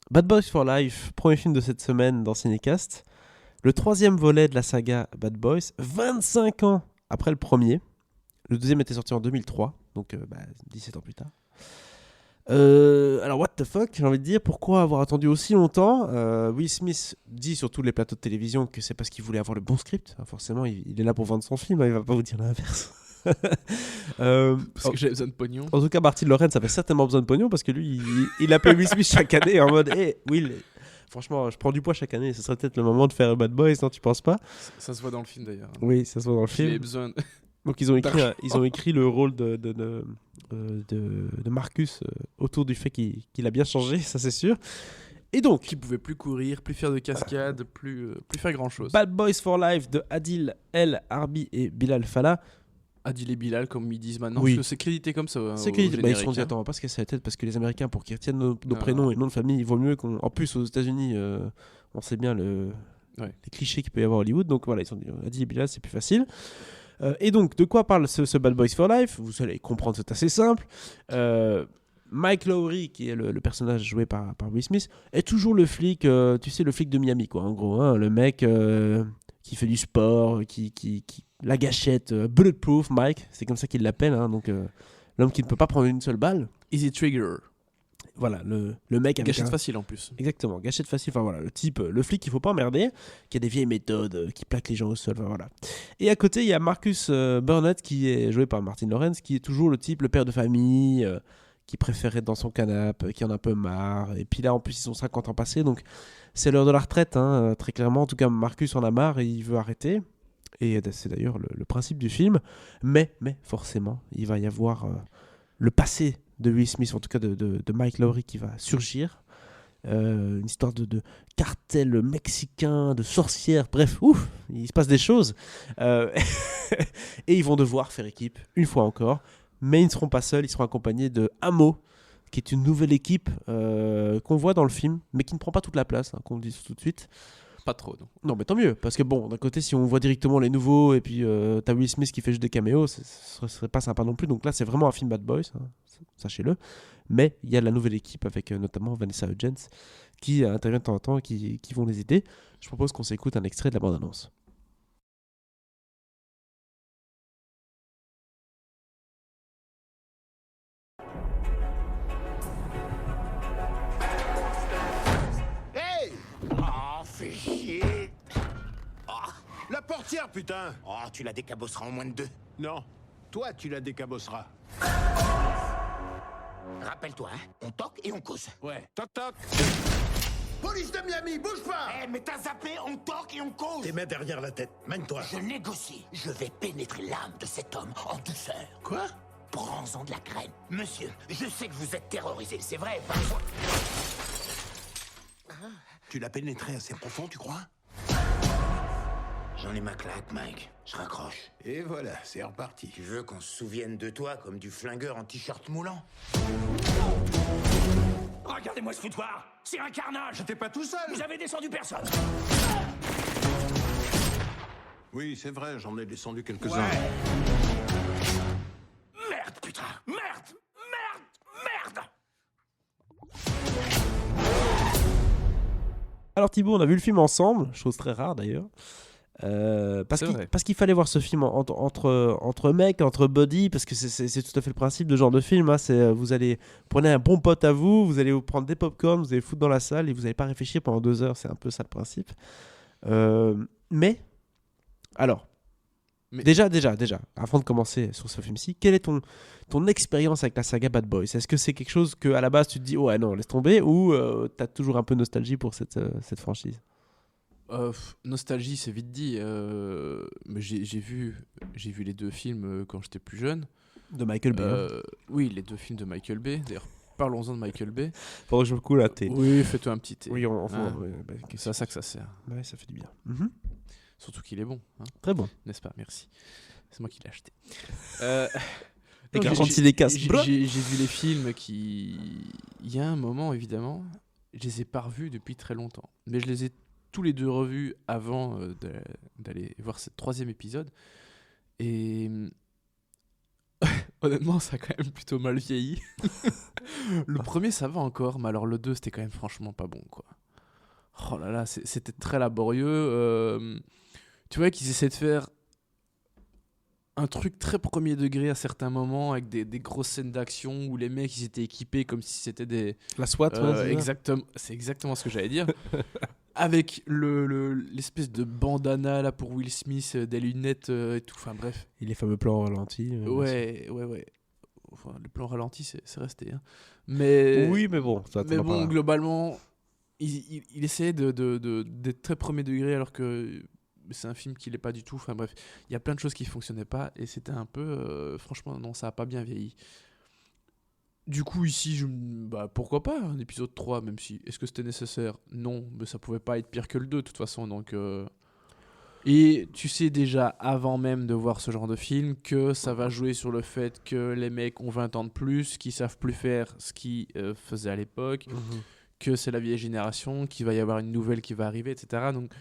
Bad Boys for Life, premier film de cette semaine dans Cinécast. Le troisième volet de la saga Bad Boys, 25 ans après le premier. Le deuxième était sorti en 2003, donc 17 ans plus tard. Alors, what the fuck, j'ai envie de dire, pourquoi avoir attendu aussi longtemps Will Smith dit sur tous les plateaux de télévision que c'est parce qu'il voulait avoir le bon script. Forcément, il est là pour vendre son film, il va pas vous dire l'inverse. Parce que j'ai besoin de pognon. En tout cas, Martin Lawrence avait certainement besoin de pognon parce que lui, il appelle Will Smith chaque année en mode hey, Will, franchement, je prends du poids chaque année, ce serait peut-être le moment de faire Bad Boys, non, tu penses pas? Ça se voit dans le film d'ailleurs. Oui, ça se voit dans le J'ai film. besoin. Donc, ils ont écrit le rôle de Marcus autour du fait qu'il a bien changé, ça c'est sûr. Et donc, Qui pouvait plus courir, plus faire de cascades, plus faire grand chose. Bad Boys for Life de Adil El Arbi et Bilal Fallah. Adil et Bilal, comme ils disent maintenant. Oui. Parce que c'est crédité comme ça. C'est qu'ils ils se sont dit, attends, on va pas se casser la tête parce que les Américains, pour qu'ils retiennent nos prénoms et noms de famille, il vaut mieux qu'on. En plus, aux États-Unis, on sait bien les clichés qu'il peut y avoir à Hollywood. Donc voilà, ils se sont dit, Adil et Bilal, c'est plus facile. Et donc, de quoi parle ce Bad Boys for Life? Vous allez comprendre, c'est assez simple. Mike Lowrey, qui est le personnage joué par Will Smith, est toujours le flic, tu sais, le flic de Miami, quoi, en gros. Hein, le mec qui fait du sport, qui la gâchette, bulletproof Mike, c'est comme ça qu'il l'appelle. Hein, donc, l'homme qui ne peut pas prendre une seule balle. Easy Trigger. Voilà, le mec avec Gâchette facile en plus. Exactement, gâchette facile. Enfin voilà, le type, le flic qu'il faut pas emmerder, qui a des vieilles méthodes, qui plaque les gens au sol. Enfin, voilà. Et à côté, il y a Marcus Burnett, qui est joué par Martin Lawrence, qui est toujours le type, le père de famille, qui préfère être dans son canapé, qui en a un peu marre. Et puis là, en plus, ils sont 50 ans passés, donc c'est l'heure de la retraite, hein, très clairement. En tout cas, Marcus en a marre et il veut arrêter. Et c'est d'ailleurs le principe du film. Mais forcément, il va y avoir le passé de Will Smith, en tout cas de Mike Lowrey, qui va surgir. Une histoire de cartel mexicain, de sorcières, bref, ouf, il se passe des choses. Et ils vont devoir faire équipe, une fois encore. Mais ils ne seront pas seuls, ils seront accompagnés de Amo, qui est une nouvelle équipe qu'on voit dans le film, mais qui ne prend pas toute la place, hein, qu'on le dise tout de suite. Pas trop, non. Non, mais tant mieux, parce que bon, d'un côté, si on voit directement les nouveaux, et puis t'as Will Smith qui fait juste des caméos, ce serait pas sympa non plus. Donc là, c'est vraiment un film Bad Boys, hein, sachez-le. Mais il y a la nouvelle équipe avec notamment Vanessa Hudgens qui intervient de temps en temps et qui vont les aider. Je propose qu'on s'écoute un extrait de la bande-annonce. Hey! Oh, fais chier! Oh, la portière, putain! Oh, tu la décabosseras en moins de 2. Non, toi, tu la décabosseras. Rappelle-toi, hein, on toque et on cause. Ouais, toc toc! Police de Miami, bouge pas! Eh, mais t'as zappé, on toque et on cause. Tes mains derrière la tête, mène-toi. Je négocie. Je vais pénétrer l'âme de cet homme en douceur. Quoi? Prends-en de la graine. Monsieur, je sais que vous êtes terrorisé, c'est vrai. Tu l'as pénétré assez profond, tu crois? J'en ai ma claque, Mike. Je raccroche. Et voilà, c'est reparti. Tu veux qu'on se souvienne de toi comme du flingueur en t-shirt moulant? Regardez-moi ce foutoir. C'est un carnage. J'étais pas tout seul! Vous avez descendu personne. Oui, c'est vrai, j'en ai descendu quelques-uns. Ouais. Merde, putain. Merde. Alors Thibaut, on a vu le film ensemble, chose très rare d'ailleurs. Parce qu'il fallait voir ce film entre mecs, entre buddies, parce que c'est tout à fait le principe de ce genre de film. Hein, prenez un bon pote à vous, vous allez vous prendre des popcorn, vous allez foutre dans la salle et vous n'allez pas réfléchir pendant 2 heures. C'est un peu ça le principe. Mais déjà, avant de commencer sur ce film-ci, quelle est ton expérience avec la saga Bad Boys? Est-ce que c'est quelque chose que à la base tu te dis ouais non laisse tomber, ou t'as toujours un peu nostalgie pour cette franchise? Nostalgie, c'est vite dit. Mais j'ai vu les 2 films quand j'étais plus jeune. De Michael Bay. Oui, les 2 films de Michael Bay. D'ailleurs, parlons-en de Michael Bay. Faudrait que je me coule la thé. Oui, fais-toi un petit thé. Oui, C'est à ça que ça sert. Ouais, ça fait du bien. Surtout qu'il est bon. Hein, très bon. n'est-ce pas? Merci. C'est moi qui l'ai acheté. Les garanties des casques. J'ai vu les films qui... Il y a un moment, évidemment, je les ai pas revus depuis très longtemps. Mais je les ai tous les 2 revus avant d'aller voir ce 3e épisode. Et Honnêtement, ça a quand même plutôt mal vieilli. Le premier, ça va encore, mais alors le 2, c'était quand même franchement pas bon, quoi. Oh là là, c'était très laborieux. Tu vois qu'ils essaient de faire un truc très premier degré à certains moments, avec des grosses scènes d'action où les mecs ils étaient équipés comme si c'était des. La SWAT, C'est exactement ce que j'allais dire. Avec l'espèce de bandana là pour Will Smith, des lunettes et tout. Enfin bref. Et les fameux plans ralentis. Ouais. Enfin, le plan ralenti, c'est resté. Hein. Mais. Oui, mais bon, ça Mais t'en bon, pas. globalement, il essayait d'être très premier degré alors que c'est un film qui l'est pas du tout. Enfin bref, il y a plein de choses qui fonctionnaient pas et c'était un peu. Franchement, non, ça a pas bien vieilli. Du coup, ici, pourquoi pas un épisode 3, même si. Est-ce que c'était nécessaire ? Non, mais ça pouvait pas être pire que le 2, de toute façon. Donc. Et tu sais déjà, avant même de voir ce genre de film, que ça va jouer sur le fait que les mecs ont 20 ans de plus, qu'ils savent plus faire ce qu'ils faisaient à l'époque, que c'est la vieille génération, qu'il va y avoir une nouvelle qui va arriver, etc. Donc,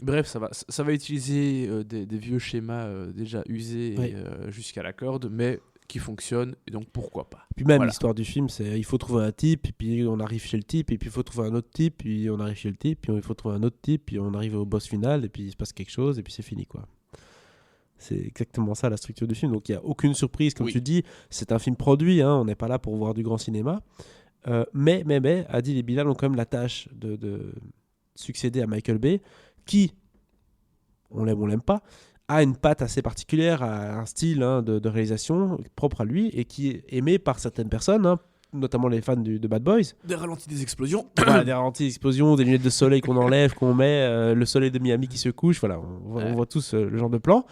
bref, ça va utiliser des vieux schémas déjà usés Ouais. jusqu'à la corde, mais qui fonctionnent, et donc pourquoi pas. Puis même Voilà. l'histoire du film, c'est il faut trouver un type, et puis on arrive chez le type, et puis il faut trouver un autre type, puis on arrive chez le type, puis il faut trouver un autre type, puis on arrive au boss final, et puis il se passe quelque chose, et puis c'est fini, quoi. C'est exactement ça la structure du film. Donc il n'y a aucune surprise, comme Oui. tu dis. C'est un film produit, hein, on n'est pas là pour voir du grand cinéma. Mais, Adil et Bilal ont quand même la tâche de succéder à Michael Bay, qui, on l'aime pas, a une patte assez particulière, a un style de réalisation propre à lui, et qui est aimé par certaines personnes, hein, notamment les fans de Bad Boys. Des ralentis, des explosions. Voilà, des ralentis d'explosion, des lunettes de soleil qu'on enlève, qu'on met, le soleil de Miami qui se couche, voilà, on voit tous le genre de plan.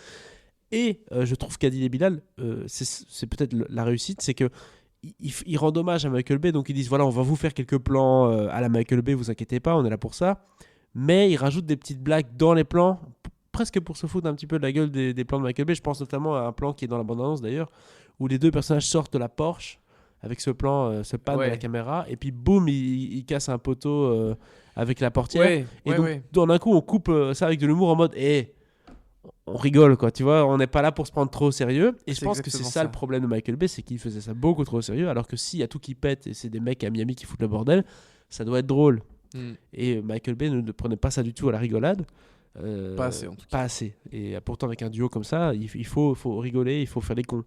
Et je trouve qu'Adil et Bilal, c'est peut-être la réussite, c'est que ils rendent hommage à Michael Bay, donc ils disent voilà, on va vous faire quelques plans à la Michael Bay, vous inquiétez pas, on est là pour ça. Mais ils rajoutent des petites blagues dans les plans, presque pour se foutre un petit peu de la gueule des plans de Michael Bay. Je pense notamment à un plan qui est dans la bande-annonce d'ailleurs, où les deux personnages sortent de la Porsche avec ce plan, ce pan de la caméra, et puis boum, ils cassent un poteau avec la portière. Et donc, d'un coup, on coupe ça avec de l'humour en mode on rigole, quoi, tu vois, on n'est pas là pour se prendre trop au sérieux. Et je pense que c'est ça le problème de Michael Bay, c'est qu'il faisait ça beaucoup trop au sérieux, alors que s'il y a tout qui pète et c'est des mecs à Miami qui foutent le bordel, ça doit être drôle. Et Michael Bay ne prenait pas ça du tout à la rigolade. Pas assez, en tout cas. Pas assez. Et pourtant, avec un duo comme ça, il faut rigoler, il faut faire des cons.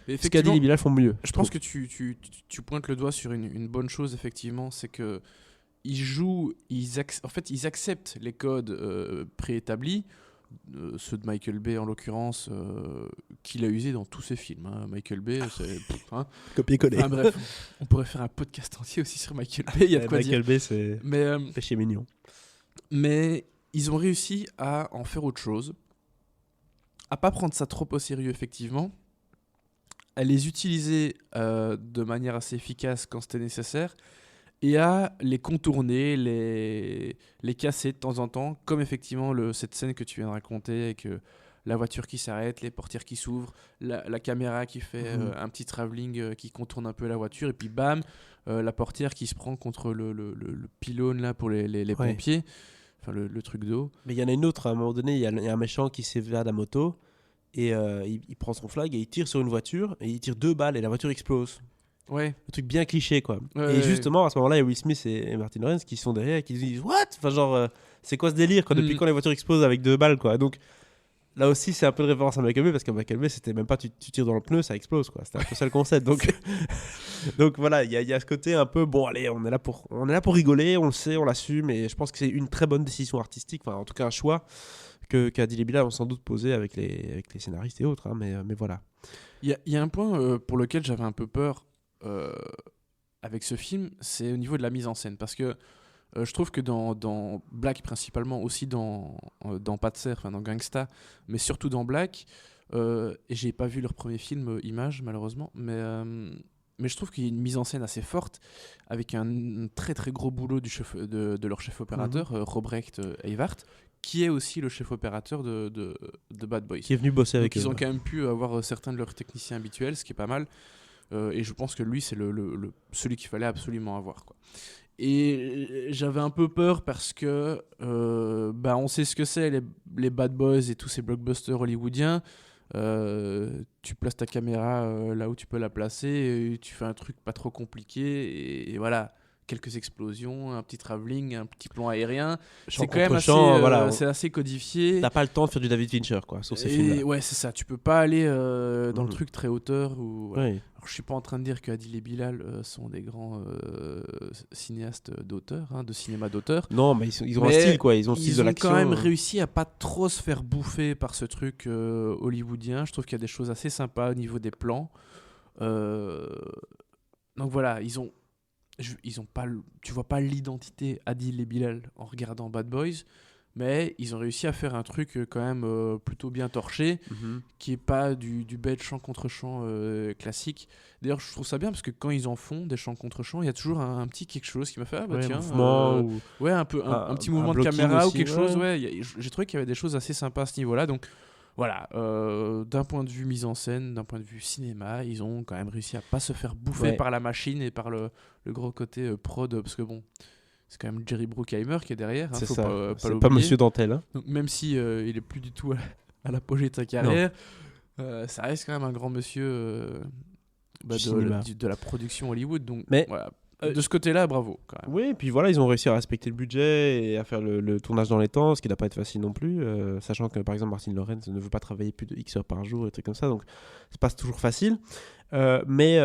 Ce qu'Adil et Bilal font mieux. Je pense que tu pointes le doigt sur une bonne chose, effectivement, c'est que ils jouent, en fait, ils acceptent les codes préétablis, ceux de Michael Bay en l'occurrence, qu'il a usé dans tous ses films. Hein. Michael Bay, c'est copier-coller. Enfin, bref, on pourrait faire un podcast entier aussi sur Michael Bay. Il y a de quoi Michael dire. Bay, c'est péché mignon. Mais ils ont réussi à en faire autre chose, à pas prendre ça trop au sérieux, effectivement, à les utiliser de manière assez efficace quand c'était nécessaire, et à les contourner, les casser de temps en temps, comme effectivement cette scène que tu viens de raconter, avec la voiture qui s'arrête, les portières qui s'ouvrent, la caméra qui fait un petit travelling qui contourne un peu la voiture, et puis bam, la portière qui se prend contre le pylône là, pour les pompiers, enfin le truc d'eau. Mais il y en a une autre, à un moment donné, il y a un méchant qui s'évade à moto, et il prend son flag et il tire sur une voiture, et il tire 2 balles, et la voiture explose. Ouais. Un truc bien cliché, quoi. Ouais, et justement, à ce moment-là, il y a Will Smith et Martin Lawrence qui sont derrière et qui disent what, enfin genre c'est quoi ce délire, quoi, depuis quand les voitures explosent avec 2 balles, quoi. Donc là aussi c'est un peu de référence à Michael Bay, parce que Michael Bay c'était même pas tu tires dans le pneu, ça explose, quoi. C'était un peu ça le concept. Donc donc voilà, il y a ce côté un peu bon, allez, on est là pour rigoler, on le sait, on l'assume, et je pense que c'est une très bonne décision artistique, enfin en tout cas un choix qu'Adil et Bilal ont sans doute posé avec les scénaristes et autres, hein, mais voilà. Il y a un point pour lequel j'avais un peu peur avec ce film, c'est au niveau de la mise en scène, parce que je trouve que dans Black principalement, aussi dans Patser, enfin dans Gangsta, mais surtout dans Black, et j'ai pas vu leur premier film Image malheureusement, mais je trouve qu'il y a une mise en scène assez forte, avec un très très gros boulot de leur chef opérateur, Robrecht Eivart, qui est aussi le chef opérateur de Bad Boys. Qui est venu bosser avec eux. Ils ont quand même pu avoir certains de leurs techniciens habituels, ce qui est pas mal. Et je pense que lui, c'est celui qu'il fallait absolument avoir, quoi. Et j'avais un peu peur parce que on sait ce que c'est, les Bad Boys et tous ces blockbusters hollywoodiens. Tu places ta caméra là où tu peux la placer, et tu fais un truc pas trop compliqué, et voilà, quelques explosions, un petit travelling, un petit plan aérien. Champ C'est quand même contre assez, champ, voilà. c'est assez codifié. T'as pas le temps de faire du David Fincher, quoi, sur ces Et films-là. ouais, c'est ça. Tu peux pas aller dans le Mhm. truc très hauteur. Voilà. Oui. Alors, je suis pas en train de dire que Adil et Bilal sont des grands cinéastes d'auteur, de cinéma d'auteur. Non, mais ils ont un Mais style, quoi. Ils ont le style de Ils ont l'action. quand même réussi à pas trop se faire bouffer par ce truc hollywoodien. Je trouve qu'il y a des choses assez sympas au niveau des plans. Donc voilà, ils ont pas, tu vois pas l'identité Adil et Bilal en regardant Bad Boys, mais ils ont réussi à faire un truc quand même plutôt bien torché, Mhm. qui est pas du bête chant contre chant classique. D'ailleurs, je trouve ça bien parce que quand ils en font des chants contre chants, il y a toujours un petit quelque chose qui m'a fait Ouais, tiens, mouvement ou... ouais, un peu un petit mouvement de blocking caméra ou aussi, quelque chose. ouais. Ouais, j'ai trouvé qu'il y avait des choses assez sympas à ce niveau-là. Donc voilà, d'un point de vue mise en scène, d'un point de vue cinéma, ils ont quand même réussi à pas se faire bouffer Ouais. par la machine et par le gros côté prod, parce que bon, c'est quand même Jerry Bruckheimer qui est derrière, C'est faut ça. pas C'est l'oublier. pas Monsieur Dantel. Hein. Donc, même si il est plus du tout à l'apogée de sa carrière, ça reste quand même un grand monsieur Du cinéma. de la production Hollywood. Donc Mais, voilà, de ce côté-là, bravo quand même. Oui, et puis voilà, ils ont réussi à respecter le budget et à faire le tournage dans les temps, ce qui n'a pas été facile non plus, sachant que par exemple Martin Lawrence ne veut pas travailler plus de X heures par jour et des trucs comme ça, donc c'est pas toujours facile. Mais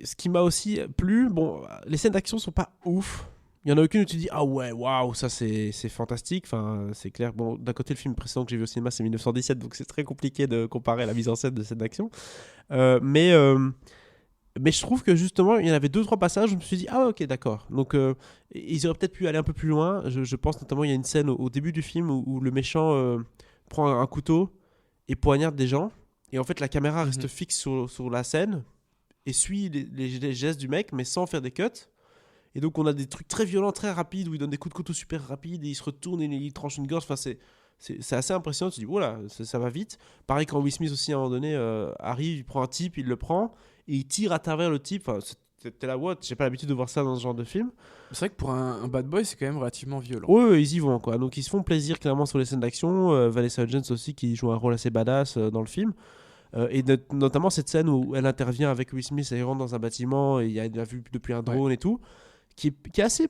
ce qui m'a aussi plu, bon, les scènes d'action sont pas ouf. Il y en a aucune où tu dis ah ouais, waouh, ça c'est fantastique. Enfin, c'est clair. Bon, d'un côté, le film précédent que j'ai vu au cinéma, c'est 1917, donc c'est très compliqué de comparer la mise en scène de scènes d'action. Mais je trouve que justement, il y en avait 2-3 passages où je me suis dit, ah ok, d'accord. Donc, ils auraient peut-être pu aller un peu plus loin. Je pense notamment, il y a une scène au début du film où le méchant prend un couteau et poignarde des gens. Et en fait, la caméra reste fixe sur la scène et suit les gestes du mec, mais sans faire des cuts. Et donc, on a des trucs très violents, très rapides, où il donne des coups de couteau super rapides et il se retourne et il tranche une gorge. Enfin, c'est assez impressionnant. Tu te dis, voilà, ça va vite. Pareil, quand Will Smith aussi, à un moment donné, arrive, il prend un type, il le prend. Et il tire à travers le type. Enfin, c'était la what. J'ai pas l'habitude de voir ça dans ce genre de film. C'est vrai que pour un bad boy, c'est quand même relativement violent. Ouais, ils y vont quoi. Donc ils se font plaisir clairement sur les scènes d'action. Vanessa Hudgens aussi qui joue un rôle assez badass dans le film. Et notamment cette scène où elle intervient avec Will Smith et elle rentre dans un bâtiment et il y a une vue depuis un drone et tout, qui est assez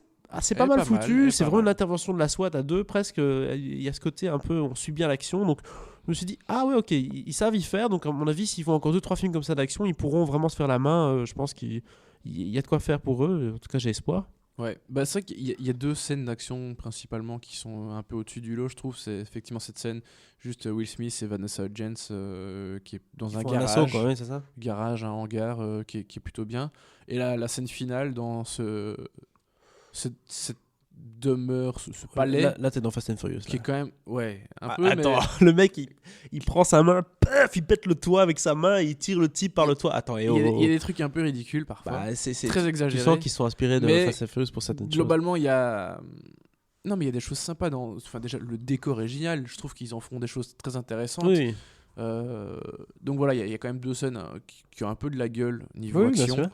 pas mal foutu. C'est vraiment une intervention de la SWAT à deux presque. Il y a ce côté un peu, on suit bien l'action. Donc je me suis dit, ah ouais, ok, ils savent y faire. Donc à mon avis, s'ils font encore 2-3 films comme ça d'action, ils pourront vraiment se faire la main. Je pense qu'il y a de quoi faire pour eux. En tout cas, j'ai espoir. Ouais, bah c'est vrai qu'il y a 2 scènes d'action principalement qui sont un peu au-dessus du lot, je trouve. C'est effectivement cette scène, juste Will Smith et Vanessa Hudgens qui est dans un garage. Assaut, quoi, ouais, c'est ça. Garage, un hangar qui est plutôt bien. Et la scène finale dans cette demeure, ce palais. Là, t'es dans Fast and Furious. Qui est quand même, ouais, un Ah, peu. attends, le mec, il prend sa main, paf, il pète le toit avec sa main, et il tire le type par le toit. Attends, Il y a des trucs un peu ridicules parfois. Bah, c'est très tu exagérés. sens qu'ils sont inspirés de Mais Fast and Furious pour certaines choses. globalement, il y a. Non, mais il y a des choses sympas dans. Enfin, déjà, le décor est génial. Je trouve qu'ils en font des choses très intéressantes. Oui, Donc voilà, il y a quand même 2 scènes qui ont un peu de la gueule niveau oui, bien action.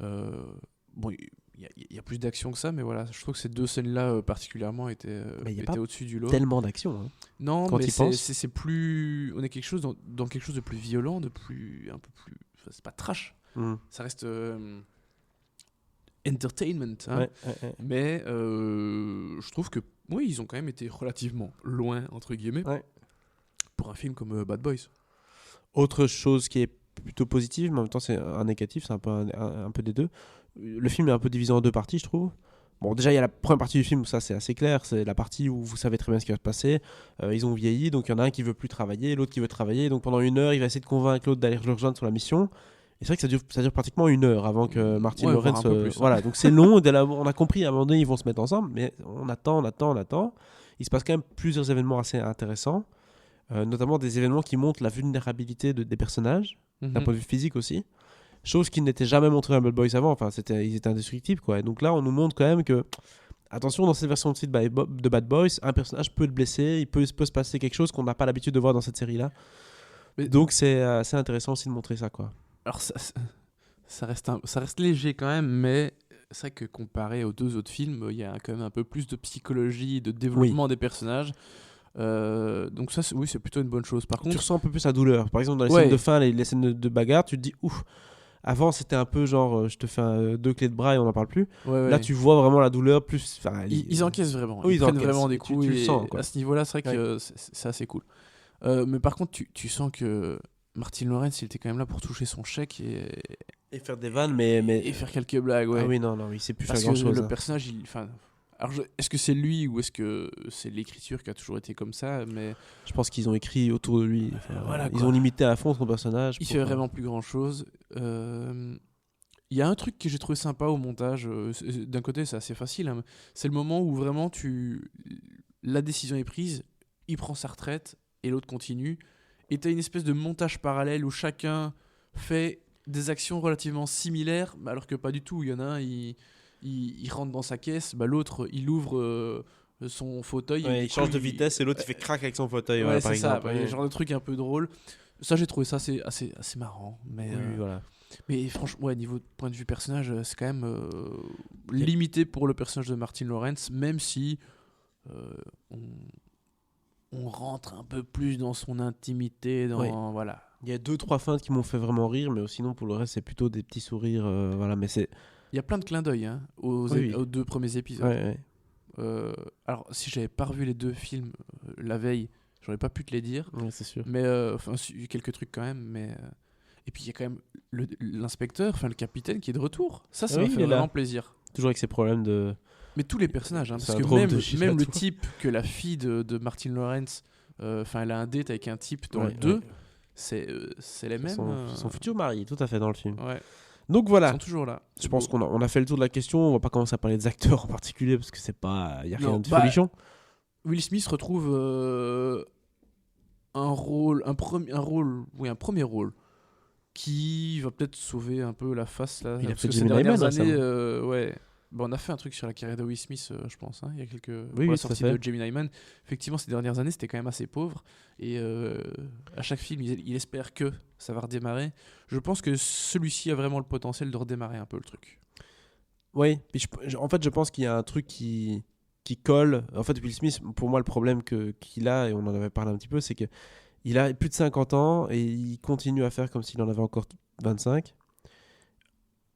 sûr. Bon, il y a plus d'action que ça, mais voilà, je trouve que ces 2 scènes-là particulièrement étaient pas au-dessus du lot. Tellement d'action. Hein. Non, quand mais y penses. c'est plus. On est quelque chose dans quelque chose de plus violent, un peu plus. Enfin, c'est pas trash. Mm. Ça reste entertainment. Hein. Ouais. Mais je trouve que oui, ils ont quand même été relativement loin, entre guillemets, Ouais. pour un film comme Bad Boys. Autre chose qui est plutôt positive, mais en même temps c'est un négatif, c'est un peu, un peu des deux. Le film est un peu divisé en 2 parties, je trouve. Bon, déjà, il y a la première partie du film où ça c'est assez clair, c'est la partie où vous savez très bien ce qui va se passer. Ils ont vieilli, donc il y en a un qui veut plus travailler, l'autre qui veut travailler. Donc pendant 1 heure, il va essayer de convaincre l'autre d'aller le rejoindre sur la mission. Et c'est vrai que ça dure pratiquement 1 heure avant que Martin Ouais, Lawrence. voire un peu plus, hein. Voilà, donc c'est long. On a compris à un moment donné, ils vont se mettre ensemble, mais on attend. Il se passe quand même plusieurs événements assez intéressants, notamment des événements qui montrent la vulnérabilité des personnages, d'un point de vue physique aussi. Chose qui n'était jamais montrée dans Bad Boys avant. Enfin, ils étaient indestructibles, quoi. Et donc là, on nous montre quand même que, attention, dans cette version de Bad Boys, un personnage peut être blessé, il peut se passer quelque chose qu'on n'a pas l'habitude de voir dans cette série-là. Mais donc c'est assez intéressant aussi de montrer ça, quoi. Alors ça reste léger quand même, mais c'est vrai que comparé aux 2 autres films, il y a quand même un peu plus de psychologie, de développement des personnages. Donc ça, oui, c'est plutôt une bonne chose. Par Tu contre, ressens un peu plus la douleur. Par exemple, dans les Ouais. scènes de fin, les scènes de bagarre, tu te dis ouf. Avant, c'était un peu genre, je te fais 2 clés de bras et on n'en parle plus. ouais. Là, tu vois vraiment la douleur plus. Ils encaissent vraiment. Oui, ils ils prennent encaissent. vraiment des Et tu coups. le Et sens, quoi. à ce niveau-là, c'est vrai que c'est assez cool. Mais par contre, tu sens que Martin Lawrence, il était quand même là pour toucher son chèque Et faire des vannes, mais. et faire quelques blagues. Ouais. Ah oui, non, il sait plus Parce faire que grand chose. le personnage, alors, est-ce que c'est lui ou est-ce que c'est l'écriture qui a toujours été comme ça? Mais Je pense qu'ils ont écrit autour de lui. Enfin, voilà, ils quoi. ont limité à fond son personnage. il pour- fait vraiment plus grand chose. Il y a un truc que j'ai trouvé sympa au montage. D'un côté, c'est assez facile. Hein, c'est le moment où vraiment la décision est prise, il prend sa retraite et l'autre continue. Et tu as une espèce de montage parallèle où chacun fait des actions relativement similaires, alors que pas du tout. Il y en a un, il rentre dans sa caisse, l'autre, il ouvre son fauteuil. Ouais, et il du change coup, de vitesse et l'autre il fait crack avec son fauteuil, Ouais, voilà, c'est par ça. exemple. Il y a genre de truc un peu drôle. Ça, j'ai trouvé ça assez marrant. Mais, Oui, voilà. mais franchement, ouais, niveau point de vue personnage, c'est quand même limité pour le personnage de Martin Lawrence, même si on rentre un peu plus dans son intimité. Voilà. Il y a 2-3 feintes qui m'ont fait vraiment rire, mais sinon pour le reste c'est plutôt des petits sourires, voilà. Mais c'est. Il y a plein de clins d'œil Oui. aux 2 premiers épisodes. Ouais. Alors, si j'avais pas revu les 2 films la veille, j'aurais pas pu te les dire. Ouais, c'est sûr. Mais quelques trucs quand même. Et puis il y a quand même l'inspecteur, le capitaine qui est de retour. Ça Oui, m'a il fait est là. vraiment plaisir. Toujours avec ses problèmes de. Mais tous les personnages, hein, C'est parce un que drôle même de le giratoire. type que la fille de Martin Lawrence, elle a un date avec un type dans le Ouais, 2, ouais. c'est les mêmes. Son futur mari, tout à fait dans le film. Ouais, Donc ils voilà. sont toujours là. Je pense qu'on a fait le tour de la question. On va pas commencer à parler des acteurs en particulier parce que c'est pas. Il y a rien Non, de bah, folichon. Will Smith retrouve un premier rôle qui va peut-être sauver un peu la face là. Il a parce fait que ces Gemini dernières Man, années, récemment. ouais. On a fait un truc sur la carrière de Will Smith, je pense, il y a quelques pour oui, la tout à sortie fait. de Gemini Man. Effectivement, ces dernières années, c'était quand même assez pauvre. Et à chaque film, il espère que ça va redémarrer. Je pense que celui-ci a vraiment le potentiel de redémarrer un peu le truc. Oui. En fait, je pense qu'il y a un truc qui colle. En fait, Will Smith, pour moi, le problème qu'il a, et on en avait parlé un petit peu, c'est que il a plus de 50 ans et il continue à faire comme s'il en avait encore 25.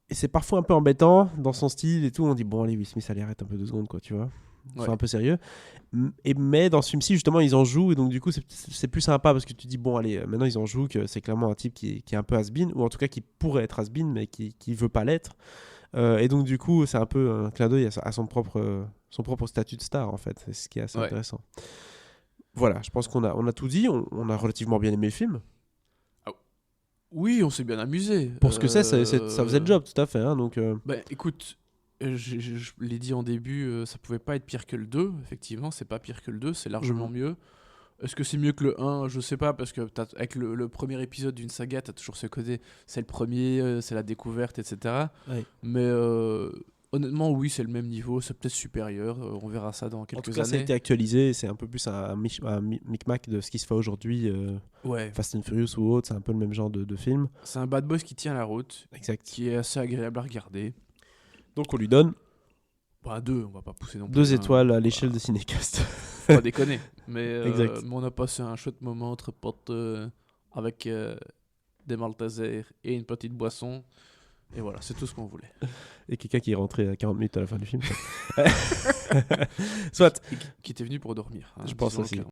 Et c'est parfois un peu embêtant dans son style et tout. On dit, bon, allez, Will Smith, allez, arrête un peu 2 secondes, quoi, tu vois. Ouais. Sois un peu sérieux. Mais dans ce film-ci, justement, ils en jouent. Et donc, du coup, c'est plus sympa parce que tu dis, bon, allez, maintenant, ils en jouent que c'est clairement un type qui est un peu has-been, ou en tout cas qui pourrait être has-been, mais qui veut pas l'être. Et donc, du coup, c'est un peu un clin d'œil à son propre statut de star, en fait. C'est ce qui est assez intéressant. Voilà, je pense qu'on a tout dit. On a relativement bien aimé le film. Oui, on s'est bien amusé. Pour ce que ça faisait le job, tout à fait. Hein, donc, Écoute, je l'ai dit en début, ça pouvait pas être pire que le 2. Effectivement, c'est pas pire que le 2, c'est largement mieux. Est-ce que c'est mieux que le 1? Je sais pas, parce que avec le premier épisode d'une saga, t'as toujours ce côté, c'est le premier, c'est la découverte, etc. Ouais. Mais honnêtement, oui, c'est le même niveau, c'est peut-être supérieur. On verra ça dans en quelques tout cas, ça a années. été actualisé. C'est un peu plus un micmac de ce qui se fait aujourd'hui. Ouais, Fast and Furious ou autre, c'est un peu le même genre de film. c'est un bad boss qui tient la route, Exact. qui est assez agréable à regarder. Donc, on lui donne 2, on va pas pousser non plus. 2 étoiles à l'échelle de Cinécast. Faut pas déconner. Mais Exact. on a passé un chouette moment entre potes avec des Maltesers et une petite boisson. Et voilà, c'est tout ce qu'on voulait. Et quelqu'un qui est rentré à 40 minutes à la fin du film. Soit. Qui était venu pour dormir. Je pense disons-le aussi. clairement.